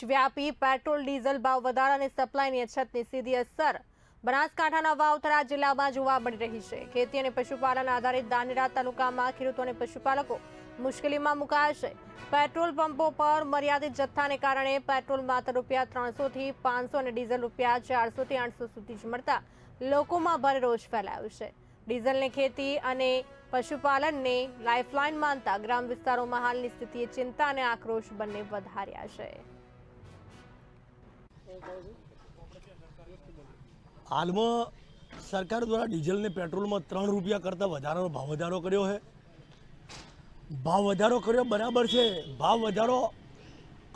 દેશવ્યાપી petrol diesel ભાવ વધારા અને સપ્લાયની અછતની સીધી અસર બનાસકાંઠાના વાવથરા જિલ્લામાં જોવા મળી રહી છે। ખેતી અને પશુપાલન આધારિત ધાનેરા તાલુકામાં ખેડૂતો અને પશુપાલકો મુશ્કેલીમાં મુકાયા છે। પેટ્રોલ પંપો પર મર્યાદિત જથ્થાને કારણે પેટ્રોલ માત્ર ₹300 થી 500 અને ડીઝલ ₹400 થી 800 સુધી જ મળતા લોકોમાં ભારે રોષ ફેલાયો છે। ડીઝલને ખેતી અને પશુપાલનને લાઇફલાઇન માનતા ગ્રામ વિસ્તારોમાં હાલની સ્થિતિએ ચિંતા અને આક્રોશ બંને વધાર્યા છે। હાલમાં સરકાર દ્વારા ડીઝલ ને પેટ્રોલમાં ₹3 કરતાં વધારાનો ભાવ વધારો કર્યો છે। ભાવ વધારો કર્યો બરાબર છે, ભાવ વધારો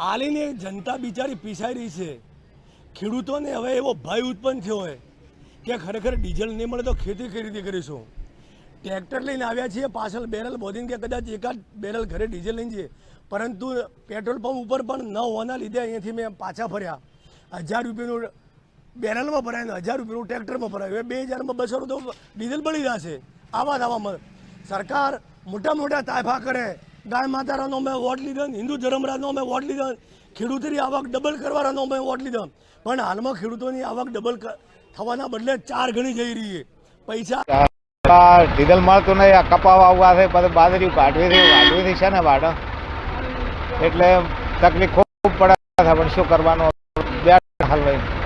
આલીને જનતા બિચારી પીસાઈ રહી છે। ખેડૂતોને હવે એવો ભય ઉત્પન્ન થયો હોય કે ખરેખર ડીઝલ નહીં મળે તો ખેતી કઈ રીતે કરીશું। ટ્રેક્ટર લઈને આવ્યા છીએ, પાછળ બેરલ બોધીને કે કદાચ એકાદ બેરલ ઘરે ડીઝલ લઈને જઈએ, પરંતુ પેટ્રોલ પંપ ઉપર પણ ન હોવાના લીધે અહીંયાથી મેં પાછા ફર્યા। ₹1000 બેરલમાં ભરાય ને ₹1000 ટ્રેક્ટરમાં ભરાય, 2000માં 200 તો ડીઝલ બળી જશે। આવામાં સરકાર મોટા મોટા તાયફા કરે, ગાય માતાનો મેં વોટ લીધો, હિન્દુ ધર્મરાનો મેં વોટ લીધો, ખેડૂતોની આવક ડબલ કરવાનો મેં વોટ લીધો, પણ હાલમાં ખેડૂતોની આવક ડબલ થવાના બદલે 4 ગણી જઈ રહી છે। પૈસા ડીઝલ મળતું નહીં, આ કપા વાવવા છે, પછી બાજરી વાઢવી છે ને વાઢ, એટલે તકલીફ ખૂબ પડે છે, પણ શું કરવાનું, બે હાલ ભાઈ।